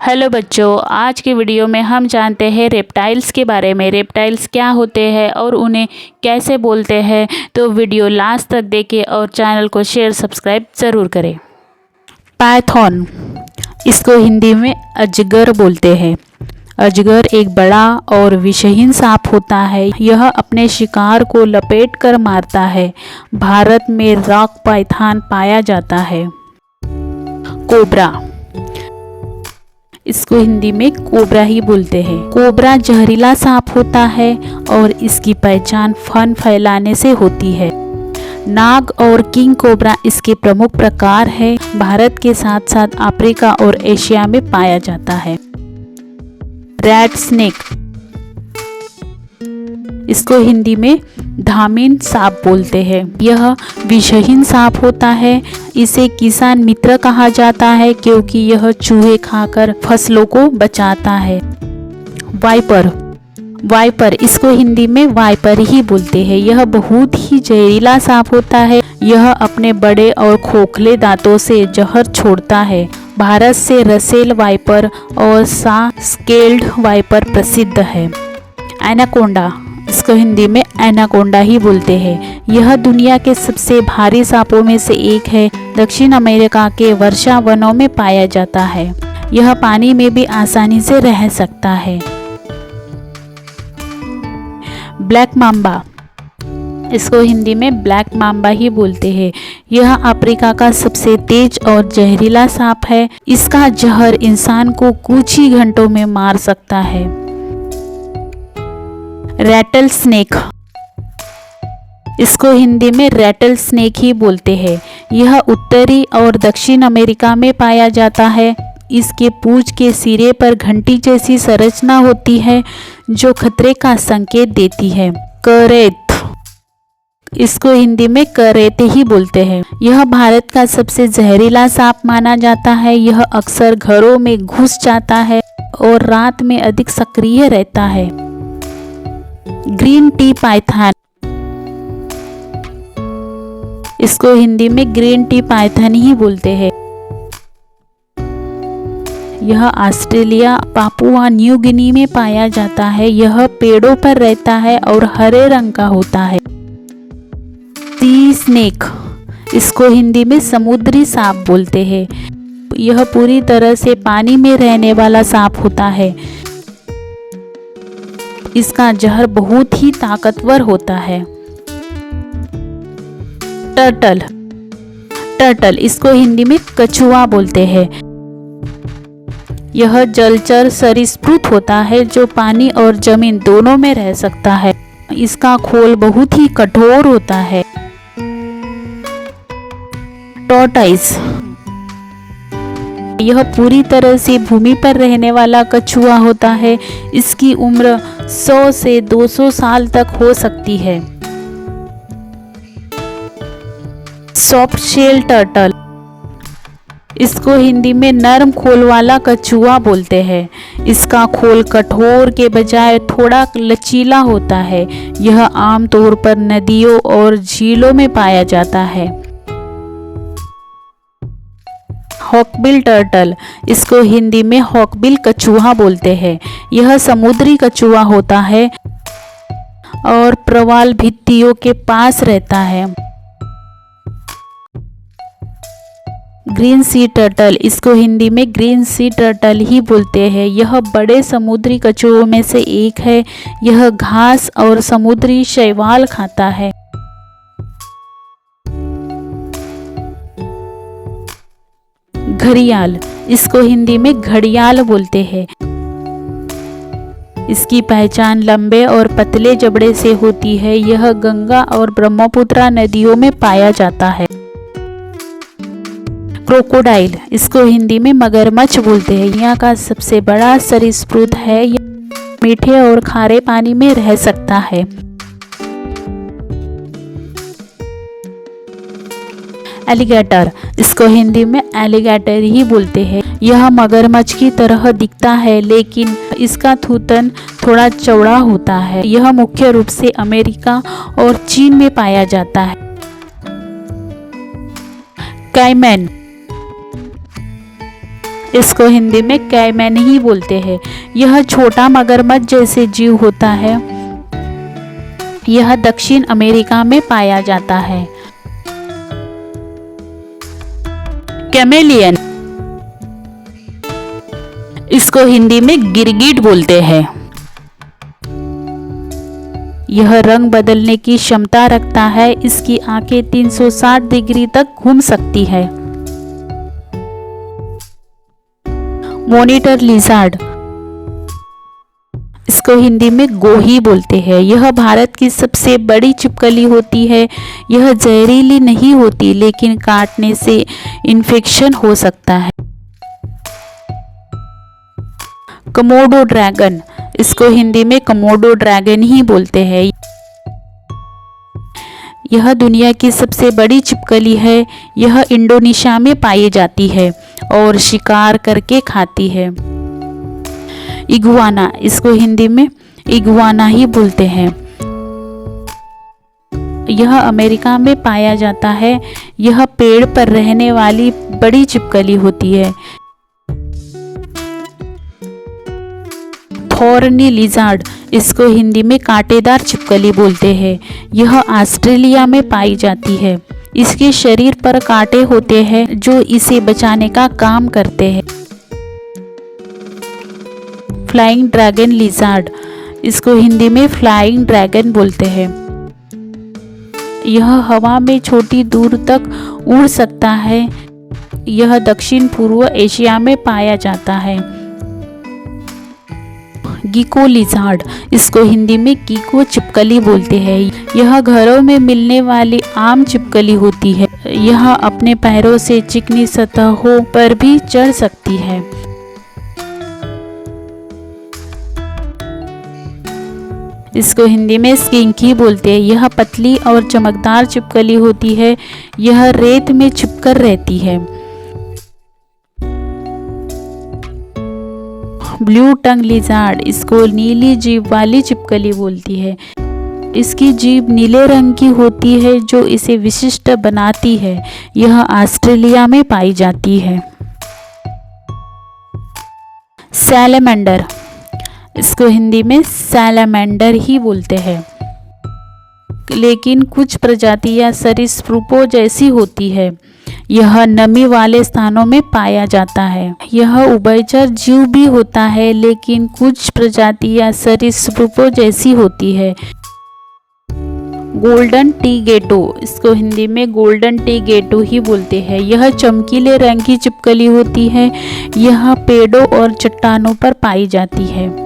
Hello बच्चों, आज के वीडियो में हम जानते हैं रेप्टाइल्स के बारे में। रेप्टाइल्स क्या होते हैं और उन्हें कैसे बोलते हैं। तो वीडियो लास्ट तक देखें और चैनल को शेयर सब्सक्राइब ज़रूर करें। पाइथन, इसको हिंदी में अजगर बोलते हैं। अजगर एक बड़ा और विषहीन सांप होता है। यह अपने शिकार को लपेट कर मारता है। भारत में रॉक पाइथन पाया जाता है। कोबरा, इसको हिंदी में कोबरा ही बोलते हैं। कोबरा जहरीला सांप होता है और इसकी पहचान फन फैलाने से होती है। नाग और किंग कोबरा इसके प्रमुख प्रकार है। भारत के साथ साथ अफ्रीका और एशिया में पाया जाता है। रैट स्नेक, इसको हिंदी में धामिन सांप बोलते हैं। यह विषहीन सांप होता है। इसे किसान मित्र कहा जाता है क्योंकि यह चूहे खाकर फसलों को बचाता है। वाइपर, इसको हिंदी में वाइपर ही बोलते हैं। यह बहुत ही जहरीला सांप होता है। यह अपने बड़े और खोखले दांतों से जहर छोड़ता है। भारत से रसेल वाइपर और स्केल्ड वाइपर प्रसिद्ध है। एनाकोंडा, इसको हिंदी में एनाकोंडा ही बोलते हैं। यह दुनिया के सबसे भारी सांपों में से एक है। दक्षिण अमेरिका के वर्षा वनों में पाया जाता है। यह पानी में भी आसानी से रह सकता है। ब्लैक मांबा, इसको हिंदी में ब्लैक मांबा ही बोलते हैं। यह अफ्रीका का सबसे तेज और जहरीला सांप है। इसका जहर इंसान को कुछ ही घंटों में मार सकता है। रैटल स्नेक, इसको हिंदी में रैटल स्नेक ही बोलते हैं। यह उत्तरी और दक्षिण अमेरिका में पाया जाता है। इसके पूंछ के सिरे पर घंटी जैसी संरचना होती है जो खतरे का संकेत देती है। करेत, इसको हिंदी में करेत ही बोलते हैं। यह भारत का सबसे जहरीला सांप माना जाता है। यह अक्सर घरों में घुस जाता है और रात में अधिक सक्रिय रहता है। ग्रीन टी पाइथन, इसको हिंदी में ग्रीन टी पाइथन ही बोलते हैं। यह ऑस्ट्रेलिया, पापुआ न्यू गिनी में पाया जाता है। यह पेड़ों पर रहता है और हरे रंग का होता है। सी स्नेक, इसको हिंदी में समुद्री सांप बोलते हैं। यह पूरी तरह से पानी में रहने वाला सांप होता है। इसका जहर बहुत ही ताकतवर होता है। टर्टल, इसको हिंदी में कछुआ बोलते हैं। यह जलचर सरीसृप होता है जो पानी और जमीन दोनों में रह सकता है। इसका खोल बहुत ही कठोर होता है। टॉर्टोइस, यह पूरी तरह से भूमि पर रहने वाला कछुआ होता है। इसकी उम्र 100 से 200 साल तक हो सकती है। सॉफ्ट शेल टर्टल, इसको हिंदी में नरम खोल वाला कछुआ बोलते हैं। इसका खोल कठोर के बजाय थोड़ा लचीला होता है। यह आमतौर पर नदियों और झीलों में पाया जाता है। हॉकबिल टर्टल, इसको हिंदी में हॉकबिल कछुआ बोलते हैं। यह समुद्री कछुआ होता है और प्रवाल भित्तियों के पास रहता है। ग्रीन सी टर्टल, इसको हिंदी में ग्रीन सी टर्टल ही बोलते हैं। यह बड़े समुद्री कछुओं में से एक है। यह घास और समुद्री शैवाल खाता है। घड़ियाल, इसको हिंदी में घड़ियाल बोलते हैं। इसकी पहचान लंबे और पतले जबड़े से होती है। यह गंगा और ब्रह्मपुत्र नदियों में पाया जाता है। क्रोकोडाइल, इसको हिंदी में मगरमच्छ बोलते हैं। यहाँ का सबसे बड़ा सरीसृप है। यह मीठे और खारे पानी में रह सकता है। एलिगेटर, इसको हिंदी में एलिगेटर ही बोलते हैं। यह मगरमच्छ की तरह दिखता है लेकिन इसका थूथन थोड़ा चौड़ा होता है। यह मुख्य रूप से अमेरिका और चीन में पाया जाता है। कैमन, इसको हिंदी में कैमन ही बोलते हैं। यह छोटा मगरमच्छ जैसे जीव होता है। यह दक्षिण अमेरिका में पाया जाता है। कैमेलियन, इसको हिंदी में गिरगिट बोलते हैं। यह रंग बदलने की क्षमता रखता है। इसकी आंखें 360 डिग्री तक घूम सकती है। मॉनिटर लिज़ार्ड, इसको हिंदी में गोही बोलते हैं। यह भारत की सबसे बड़ी छिपकली होती है। यह जहरीली नहीं होती, लेकिन काटने से इन्फेक्शन हो सकता है। कमोडो ड्रैगन, इसको हिंदी में कमोडो ड्रैगन ही बोलते हैं। यह दुनिया की सबसे बड़ी छिपकली है। यह इंडोनेशिया में पाई जाती है और शिकार करके खाती है। इगुआना, इसको हिंदी में इगुआना ही बोलते हैं। यह अमेरिका में पाया जाता है। यह पेड़ पर रहने वाली बड़ी छिपकली होती है। थॉर्नी लिज़ार्ड, इसको हिंदी में कांटेदार छिपकली बोलते हैं। यह ऑस्ट्रेलिया में पाई जाती है। इसके शरीर पर कांटे होते हैं जो इसे बचाने का काम करते हैं। फ्लाइंग ड्रैगन लिज़ार्ड, इसको हिंदी में फ्लाइंग ड्रैगन बोलते हैं। यह हवा में छोटी दूर तक उड़ सकता है। यह दक्षिण पूर्व एशिया में पाया जाता है। गिको लिज़ार्ड, इसको हिंदी में गिको छिपकली बोलते हैं। यह घरों में मिलने वाली आम छिपकली होती है। यह अपने पैरों से चिकनी सतहों पर भी चढ़ सकती है। इसको हिंदी में स्किंक ही बोलते हैं। यह पतली और चमकदार छिपकली होती है। यह रेत में छिपकर रहती है। ब्लू टंग लिज़ार्ड, इसको नीली जीभ वाली छिपकली बोलती है। इसकी जीभ नीले रंग की होती है जो इसे विशिष्ट बनाती है। यह ऑस्ट्रेलिया में पाई जाती है। सैलमेंडर, इसको हिंदी में सैलमेंडर ही बोलते हैं, लेकिन कुछ प्रजातियां सरीसृपों जैसी होती है। यह नमी वाले स्थानों में पाया जाता है। यह उभयचर जीव भी होता है, लेकिन कुछ प्रजातियां सरीसृपों जैसी होती है। गोल्डन टी गेटो, इसको हिंदी में गोल्डन टी गेटो ही बोलते हैं। यह चमकीले रंग की छिपकली होती है। यह पेड़ों और चट्टानों पर पाई जाती है।